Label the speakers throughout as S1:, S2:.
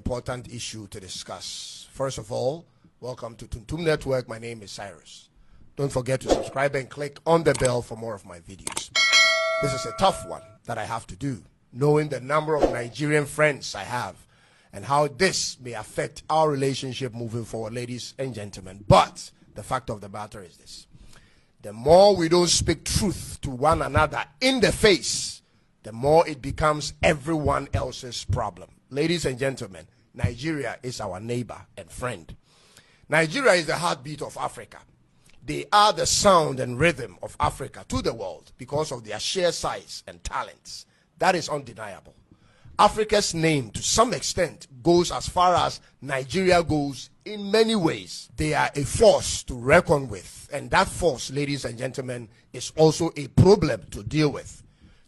S1: important issue to discuss. First of all, welcome to Tuntum Network. My name is Cyrus. Don't forget to subscribe and click on the bell for more of my videos. This is a tough one that I have to do, knowing the number of Nigerian friends I have and how this may affect our relationship moving forward, ladies and gentlemen. But the fact of the matter is this: the more we don't speak truth to one another in the face, the more it becomes everyone else's problem. Ladies and gentlemen, Nigeria is our neighbor and friend. Nigeria is the heartbeat of Africa. They are the sound and rhythm of Africa to the world because of their sheer size and talents. That is undeniable. Africa's name, to some extent, goes as far as Nigeria goes in many ways. They are a force to reckon with, and that force, ladies and gentlemen, is also a problem to deal with.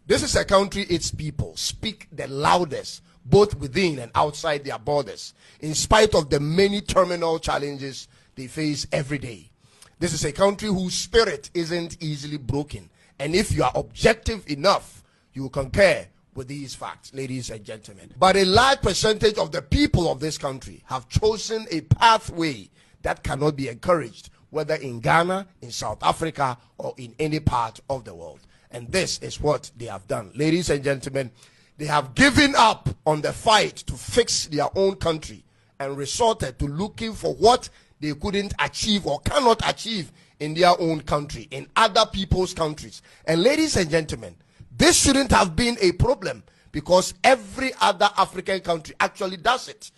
S1: This is a country its people speak the loudest, both within and outside their borders, in spite of the many terminal challenges they face every day. This is a country whose spirit isn't easily broken. And if you are objective enough, you will concur with these facts, ladies and gentlemen. But a large percentage of the people of this country have chosen a pathway that cannot be encouraged, whether in Ghana, in South Africa, or in any part of the world. And this is what they have done. Ladies and gentlemen, they have given up on the fight to fix their own country and resorted to looking for what they couldn't achieve or cannot achieve in their own country, in other people's countries. And ladies and gentlemen, this shouldn't have been a problem because every other African country actually does it.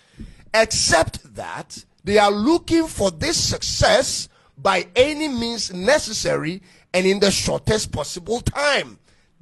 S1: Except that they are looking for this success by any means necessary and in the shortest possible time.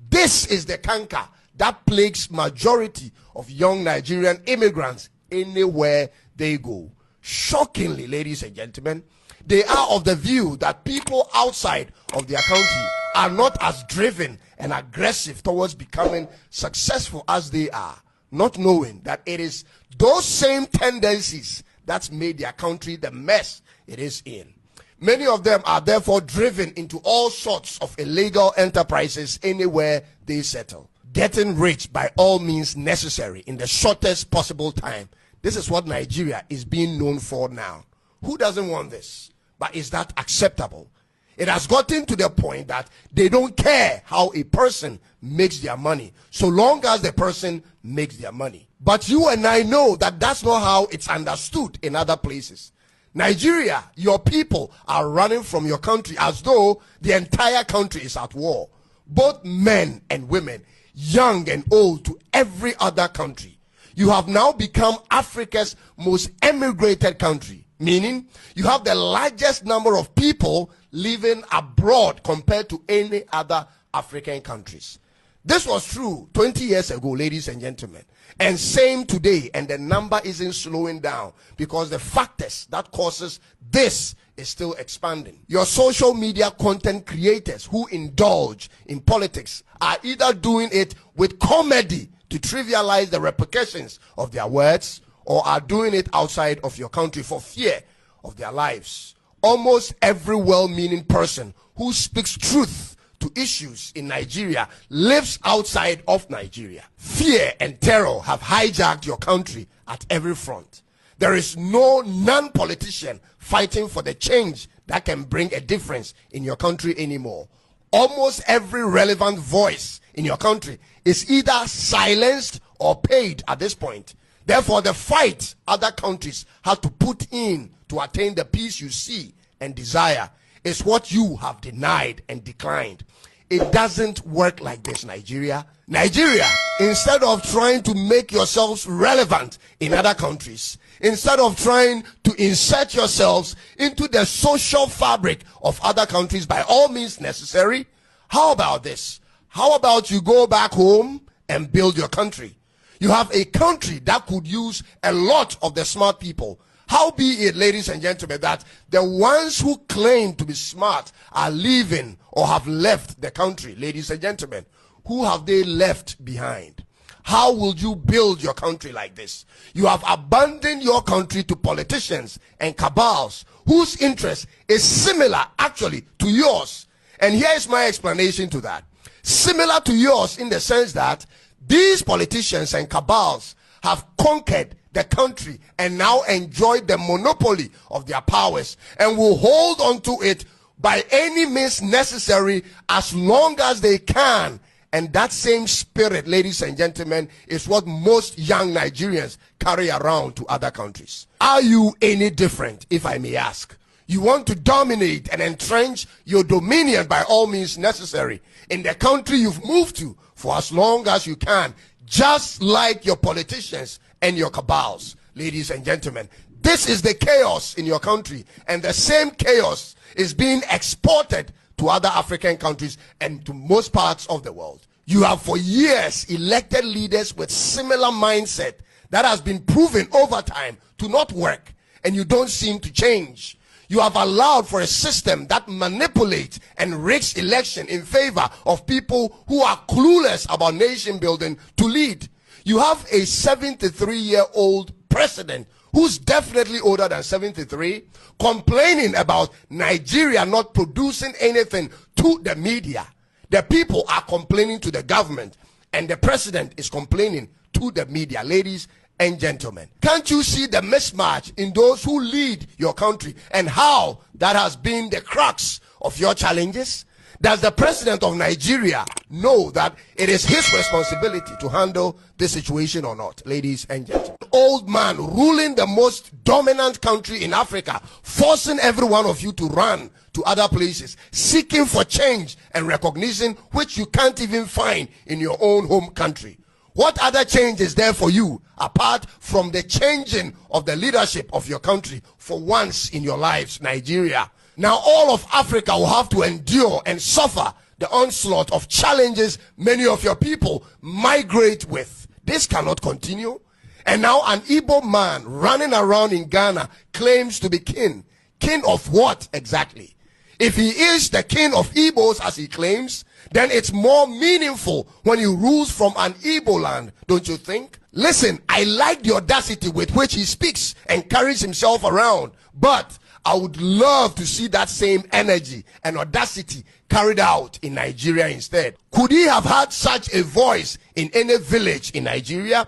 S1: This is the canker that plagues majority of young Nigerian immigrants anywhere they go. Shockingly, ladies and gentlemen, they are of the view that people outside of their country are not as driven and aggressive towards becoming successful as they are, not knowing that it is those same tendencies that's made their country the mess it is in. Many of them are therefore driven into all sorts of illegal enterprises anywhere they settle, getting rich by all means necessary in the shortest possible time. This is what Nigeria is being known for now. Who doesn't want this? But is that acceptable? It has gotten to the point that they don't care how a person makes their money, so long as the person makes their money. But you and I know that that's not how it's understood in other places. Nigeria, your people are running from your country as though the entire country is at war. Both men and women, young and old, to every other country. You have now become Africa's most emigrated country, meaning you have the largest number of people living abroad compared to any other African countries. This was true 20 years ago, ladies and gentlemen, and same today, and the number isn't slowing down because the factors that causes this is still expanding. Your social media content creators who indulge in politics are either doing it with comedy to trivialize the repercussions of their words, or are doing it outside of your country for fear of their lives. Almost every well-meaning person who speaks truth to issues in Nigeria lives outside of Nigeria. Fear and terror have hijacked your country at every front. There is no non-politician fighting for the change that can bring a difference in your country anymore. Almost every relevant voice in your country is either silenced or paid at this point. Therefore, the fight other countries have to put in to attain the peace you see and desire is what you have denied and declined. It doesn't work like this, Nigeria. Nigeria, instead of trying to make yourselves relevant in other countries, instead of trying to insert yourselves into the social fabric of other countries by all means necessary, how about this? How about you go back home and build your country? You have a country that could use a lot of the smart people. How be it, ladies and gentlemen, that the ones who claim to be smart are leaving or have left the country, ladies and gentlemen. Who have they left behind? How will you build your country like this? You have abandoned your country to politicians and cabals whose interest is similar, actually, to yours. And here is my explanation to that. Similar to yours in the sense that these politicians and cabals have conquered the country and now enjoy the monopoly of their powers and will hold on to it by any means necessary as long as they can. And that same spirit, ladies and gentlemen, is what most young Nigerians carry around to other countries. Are you any different, if I may ask? You want to dominate and entrench your dominion by all means necessary in the country you've moved to for as long as you can, just like your politicians and your cabals. Ladies and gentlemen, this is the chaos in your country, and the same chaos is being exported to other African countries and to most parts of the world. You have for years elected leaders with similar mindset that has been proven over time to not work, and you don't seem to change. You have allowed for a system that manipulates and rigs election in favor of people who are clueless about nation building to lead. You have a 73-year-old president who's definitely older than 73, complaining about Nigeria not producing anything to the media. The people are complaining to the government, and the president is complaining to the media. Ladies and gentlemen, can't you see the mismatch in those who lead your country and how that has been the crux of your challenges? Does the president of Nigeria know that it is his responsibility to handle this situation or not, ladies and gentlemen? Old man ruling the most dominant country in Africa, forcing every one of you to run to other places, seeking for change and recognition which you can't even find in your own home country. What other change is there for you apart from the changing of the leadership of your country for once in your lives, Nigeria? Now all of Africa will have to endure and suffer the onslaught of challenges many of your people migrate with. This cannot continue. And now an Igbo man running around in Ghana claims to be king. King of what exactly? If he is the king of Igbos as he claims, then it's more meaningful when he rules from an Igbo land, don't you think? Listen, I like the audacity with which he speaks and carries himself around, but I would love to see that same energy and audacity carried out in Nigeria instead. Could he have had such a voice in any village in Nigeria?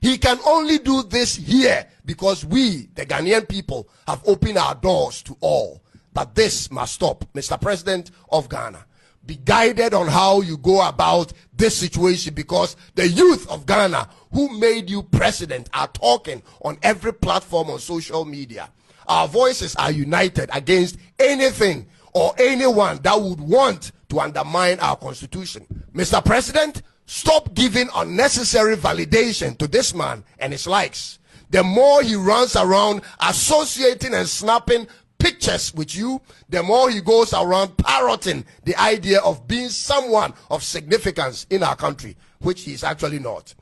S1: He can only do this here because we, the Ghanaian people, have opened our doors to all. But this must stop. Mr. President of Ghana, be guided on how you go about this situation, because the youth of Ghana who made you president are talking on every platform on social media. Our voices are united against anything or anyone that would want to undermine our constitution. Mr. President, stop giving unnecessary validation to this man and his likes. The more he runs around associating and snapping pictures with you, the more he goes around parroting the idea of being someone of significance in our country, which he is actually not.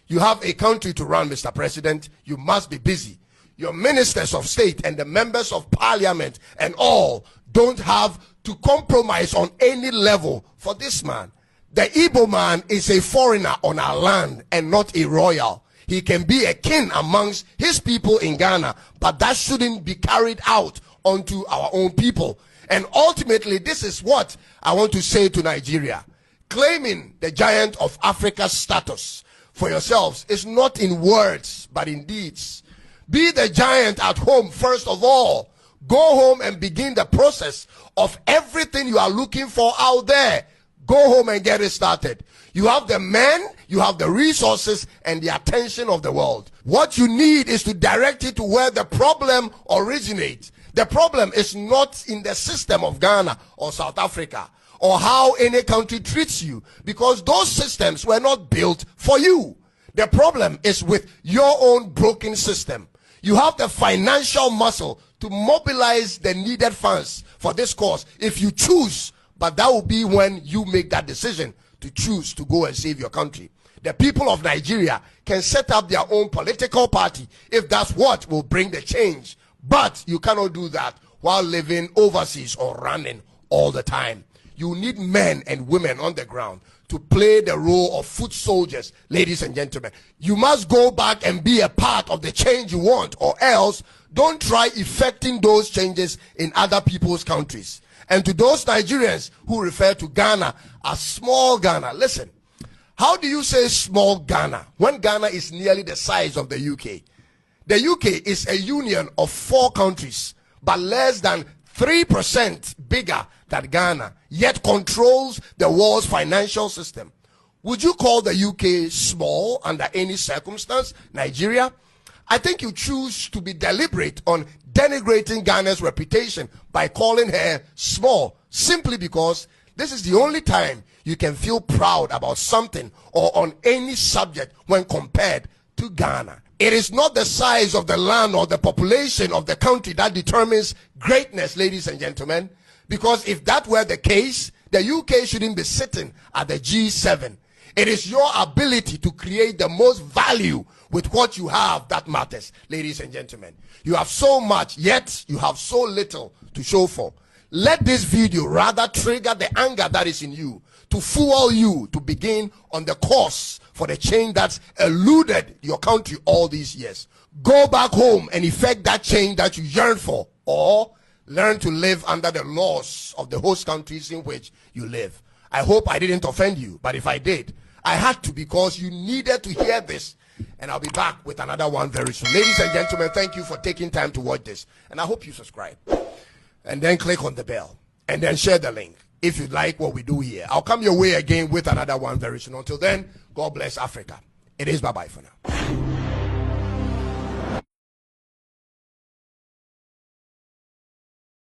S1: You have a country to run, Mr. President. You must be busy. Your ministers of state and the members of parliament and all don't have to compromise on any level for this man. The Igbo man is a foreigner on our land and not a royal. He can be a king amongst his people in Ghana, but that shouldn't be carried out onto our own people. And ultimately, this is what I want to say to Nigeria. Claiming the giant of Africa status for yourselves is not in words, but in deeds. Be the giant at home first of all. Go home and begin the process of everything you are looking for out there. Go home and get it started. You have the men, you have the resources and the attention of the world. What you need is to direct it to where the problem originates. The problem is not in the system of Ghana or South Africa or how any country treats you, because those systems were not built for you. The problem is with your own broken system. You have the financial muscle to mobilize the needed funds for this cause if you choose, but that will be when you make that decision to choose to go and save your country. The people of Nigeria can set up their own political party if that's what will bring the change. But you cannot do that while living overseas or running all the time. You need men and women on the ground to play the role of foot soldiers, ladies and gentlemen. You must go back and be a part of the change you want, or else don't try effecting those changes in other people's countries. And to those Nigerians who refer to Ghana as small Ghana, listen, how do you say small Ghana when Ghana is nearly the size of the UK? The UK is a union of 4 countries, but less than 3% bigger than Ghana, yet controls the world's financial system. Would you call the UK small under any circumstance? Nigeria? I think you choose to be deliberate on denigrating Ghana's reputation by calling her small, simply because this is the only time you can feel proud about something or on any subject when compared to Ghana. It is not the size of the land or the population of the country that determines greatness, ladies and gentlemen, because if that were the case, the UK shouldn't be sitting at the G7. It is your ability to create the most value with what you have that matters, ladies and gentlemen. You have so much, yet you have so little to show for. Let this video rather trigger the anger that is in you, to fuel you to begin on the course for the change that's eluded your country all these years. Go back home and effect that change that you yearn for, or learn to live under the laws of the host countries in which you live. I hope I didn't offend you, but if I did, I had to, because you needed to hear this. And I'll be back with another one very soon. Ladies and gentlemen, thank you for taking time to watch this. And I hope you subscribe. And then click on the bell. And then share the link if you like what we do here. I'll come your way again with another one very soon. Until then, God bless Africa. It is bye-bye for now.